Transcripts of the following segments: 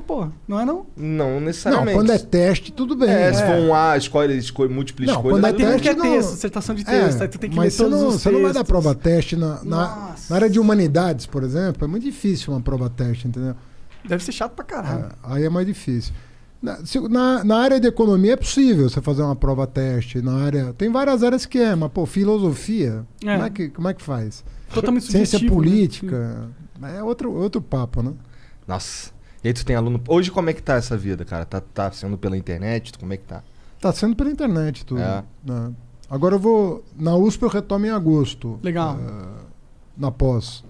Pô, não é não? Não necessariamente. Não, quando é teste, tudo bem. Se for um A, escolha múltipla escolha. Quando é Tem teste, que é não... texto, dissertação de texto, aí tu tem que ler mas todos os textos. você não vai dar prova teste na área de humanidades, por exemplo. É muito difícil uma prova teste, entendeu? Deve ser chato pra caralho. Aí é mais difícil. Na área de economia é possível você fazer uma prova teste. Tem várias áreas que mas, pô, filosofia, como é que faz? Totalmente Ciência subjetivo, política, né? É outro papo, né? Nossa. E aí tu tem aluno... Hoje como é que tá essa vida, cara? Tá sendo pela internet? Como é que tá? Tá sendo pela internet tudo. É. Né? Agora eu vou... Na USP eu retomo em agosto. Legal. Na pós.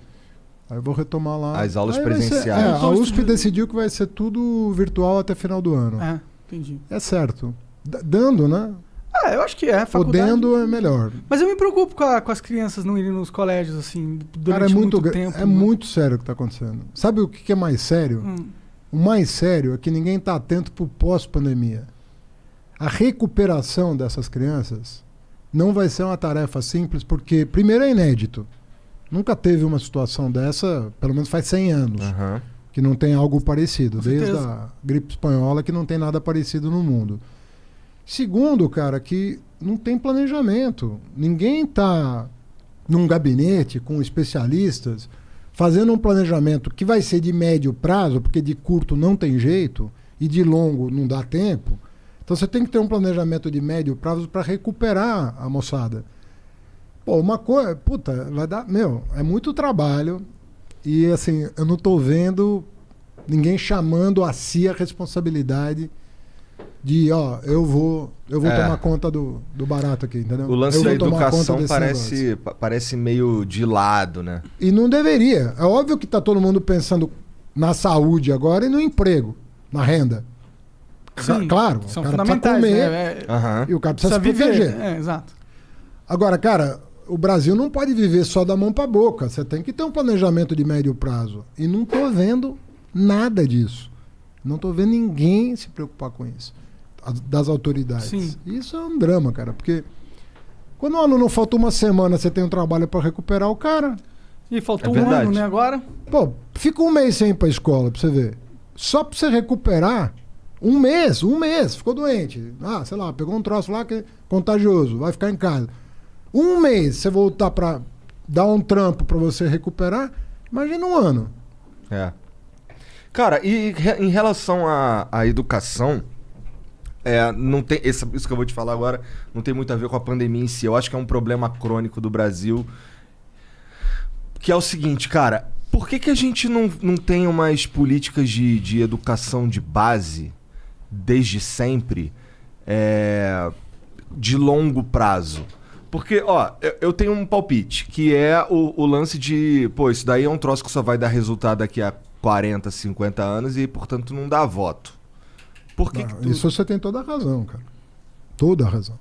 Aí eu vou retomar lá. As aulas Aí presenciais. a USP decidiu que vai ser tudo virtual até final do ano. Entendi. É certo. Dando, né? Eu acho que é. Faculdade. Podendo é melhor. Mas eu me preocupo com as crianças não irem nos colégios, assim, durante Cara, muito tempo. É muito sério o que tá acontecendo. Sabe o que é mais sério? O mais sério é que ninguém tá atento pro pós-pandemia. A recuperação dessas crianças não vai ser uma tarefa simples, porque, primeiro, é inédito. Nunca teve uma situação dessa, pelo menos faz 100 anos, que não tem algo parecido. Desde a gripe espanhola que não tem nada parecido no mundo. Segundo, cara, que não tem planejamento. Ninguém tá num gabinete com especialistas fazendo um planejamento que vai ser de médio prazo, porque de curto não tem jeito, e de longo não dá tempo. Então você tem que ter um planejamento de médio prazo para recuperar a moçada. Pô, uma coisa... Puta, vai dar... é muito trabalho. E, assim, eu não tô vendo ninguém chamando a si a responsabilidade de, eu vou tomar conta do barato aqui, entendeu? O lance da educação parece meio de lado, né? E não deveria. É óbvio que tá todo mundo pensando na saúde agora e no emprego, na renda. Sim, claro, são o cara precisa comer, né? E o cara precisa se proteger. Exato. Agora, cara, o Brasil não pode viver só da mão pra boca. Você tem que ter um planejamento de médio prazo. E não tô vendo nada disso. Não tô vendo ninguém se preocupar com isso. Das autoridades. Sim. Isso é um drama, cara. Porque quando o aluno falta uma semana, você tem um trabalho pra recuperar o cara. E faltou um ano, né, agora? Pô, fica um mês sem ir pra escola, pra você ver. Só pra você recuperar, um mês, ficou doente. Sei lá, pegou um troço lá que é contagioso, vai ficar em casa. Um mês, você voltar pra dar um trampo pra você recuperar, imagina um ano. Cara, e em relação à educação, não tem, isso que eu vou te falar agora não tem muito a ver com a pandemia em si. Eu acho que é um problema crônico do Brasil, que é o seguinte, cara, por que a gente não tem umas políticas de educação de base, desde sempre, de longo prazo? Porque, eu tenho um palpite, que é o lance de, isso daí é um troço que só vai dar resultado daqui a 40, 50 anos e, portanto, não dá voto. Por que Isso você tem toda a razão, cara. Toda a razão.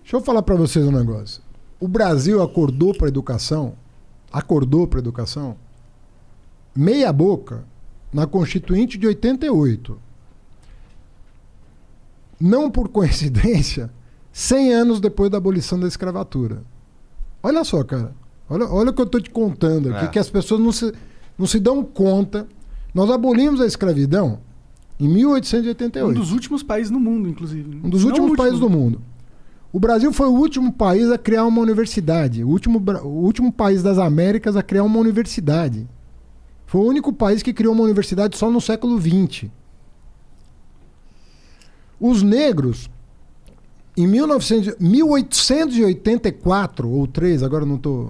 Deixa eu falar pra vocês um negócio. O Brasil acordou pra educação, meia boca, na Constituinte de 88. Não por coincidência, 100 anos depois da abolição da escravatura. Olha só, cara. Olha o que eu tô te contando aqui, que as pessoas não se dão conta. Nós abolimos a escravidão em 1888. Um dos últimos países no mundo, inclusive. Um dos últimos países do mundo. O Brasil foi o último país a criar uma universidade. O último país das Américas a criar uma universidade. Foi o único país que criou uma universidade só no século XX. Os negros, em 1884 ou 3, agora não tô...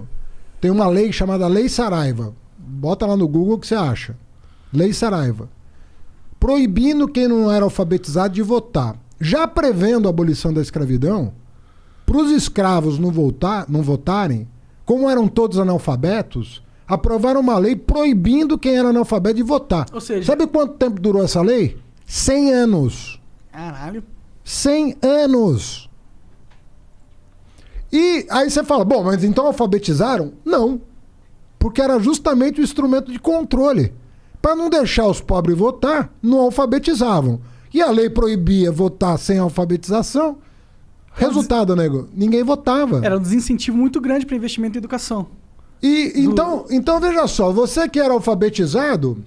Tem uma lei chamada Lei Saraiva. Bota lá no Google que você acha. Lei Saraiva. Proibindo quem não era alfabetizado de votar. Já prevendo a abolição da escravidão, para os escravos não votarem, como eram todos analfabetos, aprovaram uma lei proibindo quem era analfabeto de votar. Ou seja... Sabe quanto tempo durou essa lei? 100 anos. Caralho. 100 anos. E aí você fala, bom, mas então alfabetizaram? Não. Porque era justamente o instrumento de controle. Para não deixar os pobres votar, não alfabetizavam. E a lei proibia votar sem alfabetização. Resultado, nego, ninguém votava. Era um desincentivo muito grande para investimento em educação. Então veja só, você que era alfabetizado,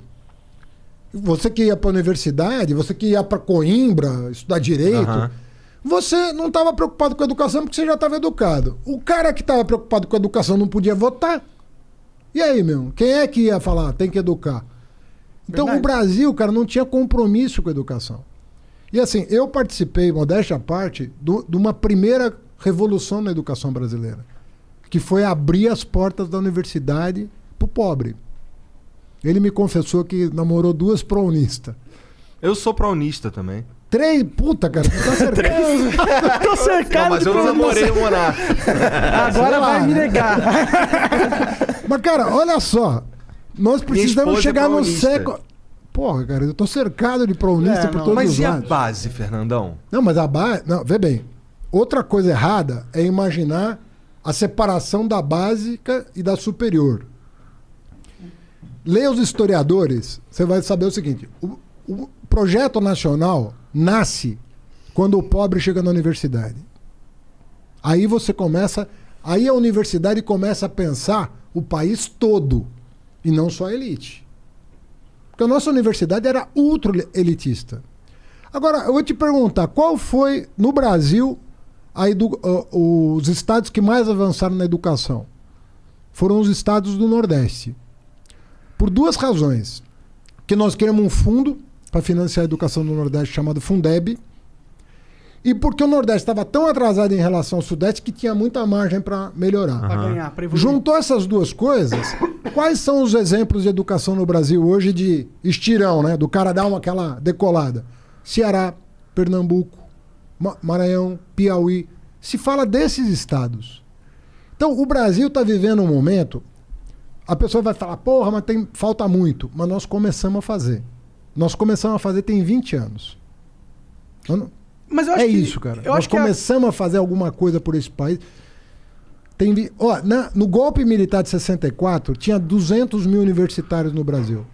Você que ia para a universidade, você que ia para Coimbra estudar direito, você não estava preocupado com a educação porque você já estava educado. O cara que estava preocupado com a educação não podia votar. E aí, meu? Quem é que ia falar? Tem que educar. Então, o Brasil, cara, não tinha compromisso com a educação. E assim, eu participei, modéstia à parte, de uma primeira revolução na educação brasileira, que foi abrir as portas da universidade pro pobre. Ele me confessou que namorou 2 pró-unistas. Eu sou pró-unista também. 3? Puta, cara, tu tá cercado. Tô cercado. Não, mas eu não namorei o Monarca. Agora vai me negar. Mas, cara, olha só. Nós precisamos chegar no pró-unista. século... Porra, cara, eu tô cercado de pró-unista por todos Mas os e a lados. base, Fernandão? Não, mas a base... Não, vê bem. Outra coisa errada é imaginar a separação da básica e da superior. Leia os historiadores, você vai saber o seguinte. O projeto nacional nasce quando o pobre chega na universidade. Aí você começa... Aí a universidade começa a pensar o país todo e não só a elite. Porque a nossa universidade era ultra elitista. Agora, eu vou te perguntar, qual foi, no Brasil, os estados que mais avançaram na educação? Foram os estados do Nordeste. Por 2 razões. Que nós queremos um fundo para financiar a educação do Nordeste chamado Fundeb, e porque o Nordeste estava tão atrasado em relação ao Sudeste que tinha muita margem para melhorar. Pra ganhar, pra evoluir. Juntou essas 2 coisas, quais são os exemplos de educação no Brasil hoje de estirão, né? Do cara dar aquela decolada? Ceará, Pernambuco, Maranhão, Piauí. Se fala desses estados. Então, o Brasil está vivendo um momento... A pessoa vai falar, porra, mas falta muito. Mas nós começamos a fazer. Nós começamos a fazer tem 20 anos. Mas eu acho isso, cara. Nós começamos a fazer alguma coisa por esse país. No golpe militar de 64, tinha 200 mil universitários no Brasil.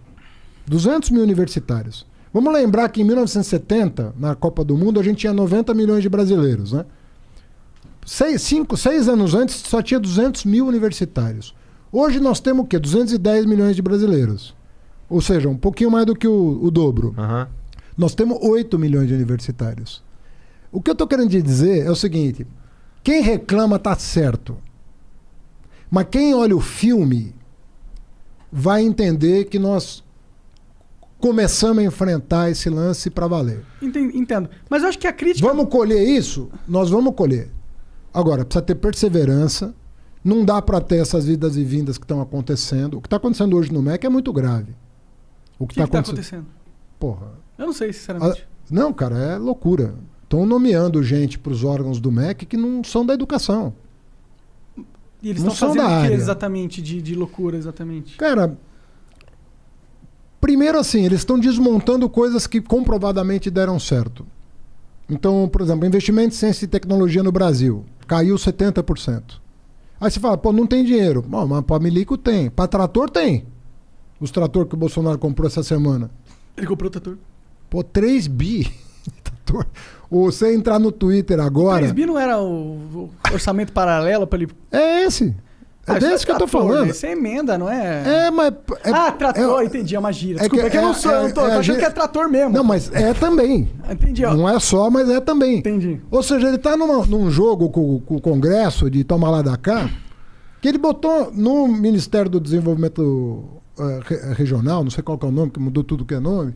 200 mil universitários. Vamos lembrar que em 1970, na Copa do Mundo, a gente tinha 90 milhões de brasileiros, né? 6 anos antes, só tinha 200 mil universitários. Hoje nós temos o quê? 210 milhões de brasileiros. Ou seja, um pouquinho mais do que o dobro. Nós temos 8 milhões de universitários. O que eu estou querendo dizer é o seguinte: quem reclama está certo. Mas quem olha o filme vai entender que nós começamos a enfrentar esse lance para valer. Entendo. Mas eu acho que a crítica... Vamos colher isso? Nós vamos colher. Agora, precisa ter perseverança. Não dá para ter essas idas e vindas que estão acontecendo. O que está acontecendo hoje no MEC é muito grave. O que está acontecendo? Porra. Eu não sei, sinceramente. Não, cara, é loucura. Estão nomeando gente para os órgãos do MEC que não são da educação. E eles estão fazendo o que exatamente de loucura, exatamente? Cara, primeiro assim, eles estão desmontando coisas que comprovadamente deram certo. Então, por exemplo, investimento em ciência e tecnologia no Brasil caiu 70%. Aí você fala, pô, não tem dinheiro. Bom, mas para milico tem. Para trator tem. Os trator que o Bolsonaro comprou essa semana. Ele comprou o trator. Pô, 3 bi. Ou você entrar no Twitter agora... 3 bi não era o orçamento paralelo para ele... É esse. É desse que eu tô falando. Isso é emenda, não é? Mas... trator, entendi, é uma gíria. Desculpa, é que eu não sou, eu tô achando que é trator mesmo. Não, mas é também. Entendi, ó. Não é só, mas é também. Entendi. Ou seja, ele tá num jogo com o Congresso de toma lá da cá, que ele botou no Ministério do Desenvolvimento Regional, não sei qual que é o nome, que mudou tudo que é nome,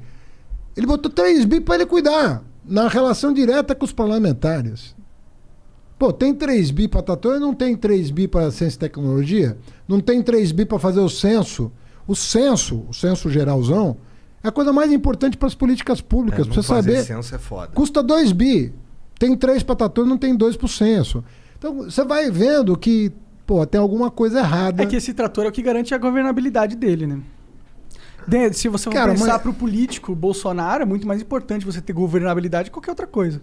ele botou 3 bi para ele cuidar, na relação direta com os parlamentares. Pô, tem 3 bi para trator e não tem 3 bi para ciência e tecnologia? Não tem 3 bi para fazer o censo? O censo geralzão, é a coisa mais importante para as políticas públicas. Pra você saber. Censo é foda. Custa 2 bi. Tem 3 para trator e não tem 2 para o censo. Então, você vai vendo que, pô, tem alguma coisa errada. É que esse trator é o que garante a governabilidade dele, né? Se você for pensar para o político, Bolsonaro, é muito mais importante você ter governabilidade que qualquer outra coisa.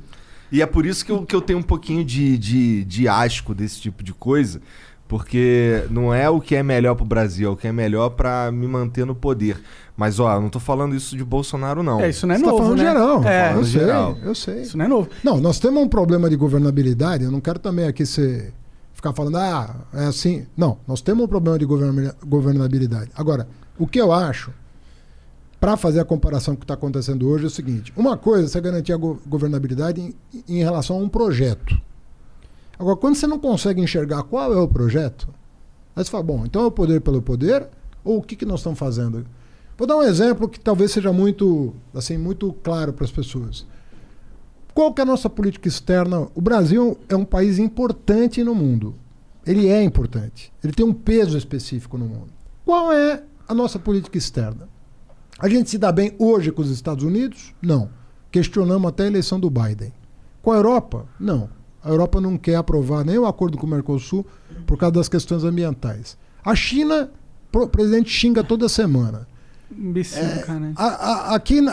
E é por isso que eu tenho um pouquinho de asco desse tipo de coisa, porque não é o que é melhor pro Brasil, é o que é melhor pra me manter no poder. Mas, ó, eu não tô falando isso de Bolsonaro, não. Isso não é Você novo, tá falando né? geral. Eu sei, geral. eu sei. Isso não é novo. Não, nós temos um problema de governabilidade, eu não quero também aqui ficar falando, é assim. Não, nós temos um problema de governabilidade. Agora, o que eu acho para fazer a comparação com o que está acontecendo hoje, é o seguinte. Uma coisa é você garantir a governabilidade em relação a um projeto. Agora, quando você não consegue enxergar qual é o projeto, aí você fala, bom, então é o poder pelo poder, ou o que nós estamos fazendo? Vou dar um exemplo que talvez seja muito claro para as pessoas. Qual que é a nossa política externa? O Brasil é um país importante no mundo. Ele é importante. Ele tem um peso específico no mundo. Qual é a nossa política externa? A gente se dá bem hoje com os Estados Unidos? Não. Questionamos até a eleição do Biden. Com a Europa? Não. A Europa não quer aprovar nem o acordo com o Mercosul por causa das questões ambientais. A China, o presidente xinga toda semana. Imbecil, cara.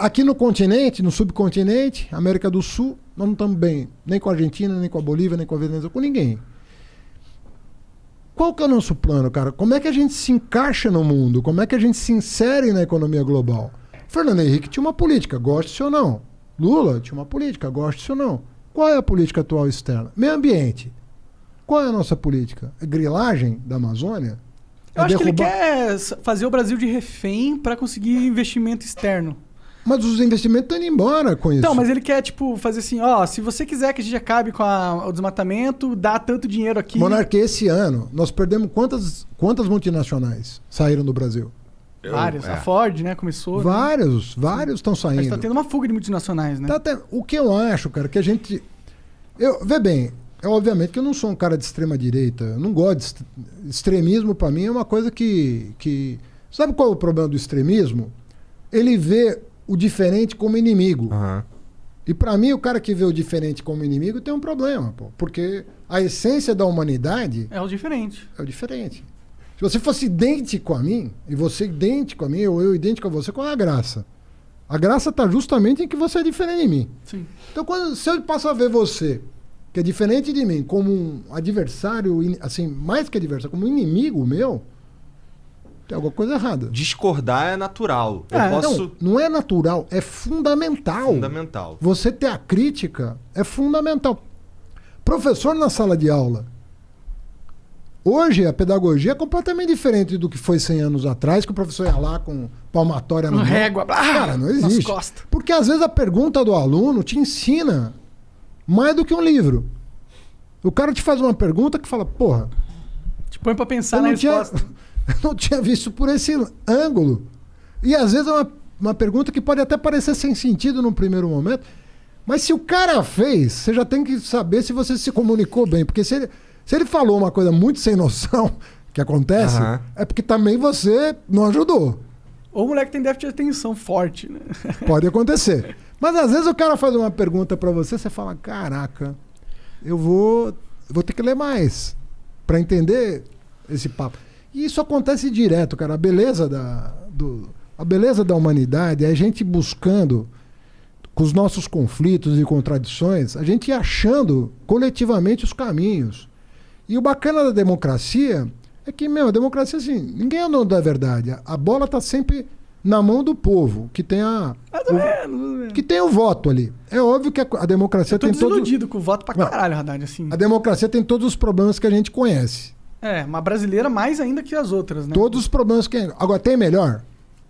Aqui no continente, no subcontinente, América do Sul, nós não estamos bem. Nem com a Argentina, nem com a Bolívia, nem com a Venezuela, com ninguém. Qual que é o nosso plano, cara? Como é que a gente se encaixa no mundo? Como é que a gente se insere na economia global? Fernando Henrique tinha uma política, goste ou não. Lula tinha uma política, goste ou não. Qual é a política atual externa? Meio ambiente. Qual é a nossa política? É grilagem da Amazônia? Eu acho que ele quer fazer o Brasil de refém para conseguir investimento externo. Mas os investimentos estão indo embora com isso. Então, mas ele quer, tipo, fazer assim, ó, se você quiser que a gente acabe com o desmatamento, dá tanto dinheiro aqui. Monarquia, esse ano, nós perdemos quantas multinacionais saíram do Brasil? Várias. A Ford, né, começou. Vários estão saindo. Mas tá tendo uma fuga de multinacionais, né? O que eu acho, cara, que a gente... Vê bem, obviamente que eu não sou um cara de extrema direita. Eu não gosto de... Extremismo, pra mim, é uma coisa que... Sabe qual é o problema do extremismo? Ele vê o diferente como inimigo. Uhum. E pra mim, o cara que vê o diferente como inimigo tem um problema, pô. Porque a essência da humanidade... É o diferente. É o diferente. Se você fosse idêntico a mim, e você idêntico a mim, ou eu idêntico a você, qual é a graça? A graça está justamente em que você é diferente de mim. Sim. Então, se eu passo a ver você, que é diferente de mim, como um adversário, assim, mais que adversário, como um inimigo meu, tem alguma coisa errada. Discordar é natural. Não é natural, é fundamental. Fundamental. Você ter a crítica é fundamental. Professor na sala de aula. Hoje a pedagogia é completamente diferente do que foi 100 anos atrás, que o professor ia lá com palmatória no régua, cara, não existe. Porque às vezes a pergunta do aluno te ensina mais do que um livro. O cara te faz uma pergunta que fala, porra... Te põe pra pensar na resposta. Eu não tinha visto por esse ângulo. E às vezes é uma pergunta que pode até parecer sem sentido num primeiro momento, mas se o cara fez, você já tem que saber se você se comunicou bem, porque se ele falou uma coisa muito sem noção, que acontece, é porque também você não ajudou. Ou o moleque tem déficit de atenção forte, né? Pode acontecer. Mas às vezes o cara faz uma pergunta pra você, você fala, caraca, eu vou ter que ler mais pra entender esse papo. E isso acontece direto, cara. A beleza da humanidade é a gente buscando, com os nossos conflitos e contradições, a gente ir achando coletivamente os caminhos. E o bacana da democracia é que, a democracia, assim, ninguém é dono da verdade. A bola tá sempre na mão do povo, que tem que tem o voto ali. É óbvio que a democracia tem todo... Eu tô desiludido com o voto pra caralho, Haddad, assim. A democracia tem todos os problemas que a gente conhece. Uma brasileira mais ainda que as outras, né? Todos os problemas que... Agora, tem melhor?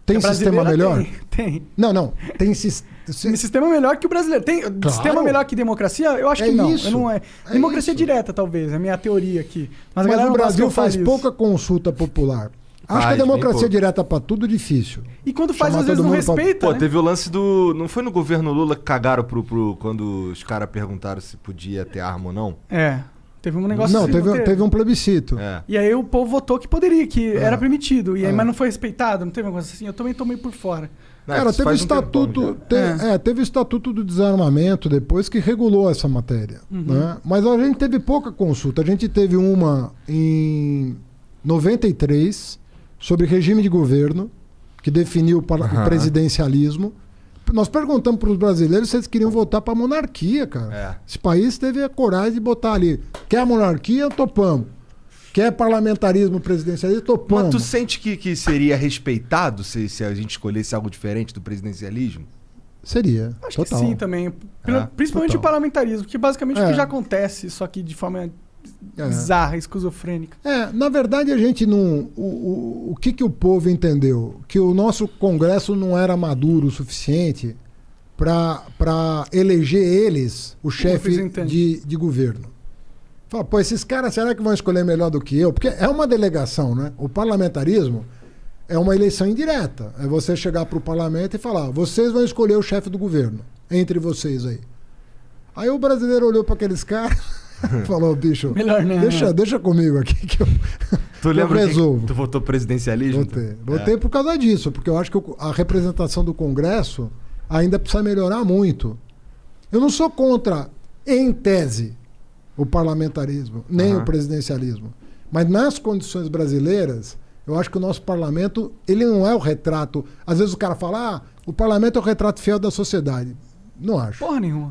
Tem sistema melhor? Tem. Não. Tem sistema melhor que o brasileiro. Tem sistema melhor que democracia? Eu acho que não. Isso. Democracia direta, talvez. É a minha teoria aqui. Mas o Brasil faz pouca consulta popular. Acho que a democracia direta pra tudo é difícil. E quando faz, às vezes não respeita, Pô, teve o lance do... Não foi no governo Lula que cagaram quando os caras perguntaram se podia ter arma ou não? Teve um negócio assim. Não, teve um plebiscito. E aí o povo votou que poderia, que era permitido. E aí, mas não foi respeitado, não teve uma coisa assim. Eu também tomei por fora. Cara, teve o estatuto. Teve o Estatuto do Desarmamento depois que regulou essa matéria. Né? Mas a gente teve pouca consulta. A gente teve uma em 93 sobre regime de governo, que definiu o presidencialismo. Nós perguntamos para os brasileiros se eles queriam votar para a monarquia, cara. Esse país teve a coragem de botar ali. Quer a monarquia? Topamos. Quer parlamentarismo presidencialista? Topamos. Mas tu sente que seria respeitado se a gente escolhesse algo diferente do presidencialismo? Seria. Acho que sim também. Principalmente o parlamentarismo, que basicamente o que já acontece, só que de forma bizarra, esquizofrênica. Na verdade, a gente não... O que o povo entendeu? Que o nosso Congresso não era maduro o suficiente para eleger eles o chefe de governo. Fala, pô, esses caras, será que vão escolher melhor do que eu? Porque é uma delegação, né? O parlamentarismo é uma eleição indireta. É você chegar para o parlamento e falar, vocês vão escolher o chefe do governo, entre vocês aí. Aí o brasileiro olhou para aqueles caras e falou, bicho, melhor não, deixa comigo aqui que tu lembra eu resolvo. Que tu votou presidencialismo? Votei por causa disso, porque eu acho que a representação do Congresso ainda precisa melhorar muito. Eu não sou contra, em tese, o parlamentarismo, nem o presidencialismo. Mas nas condições brasileiras, eu acho que o nosso parlamento, ele não é o retrato. Às vezes o cara fala, o parlamento é o retrato fiel da sociedade. Não acho. Porra nenhuma.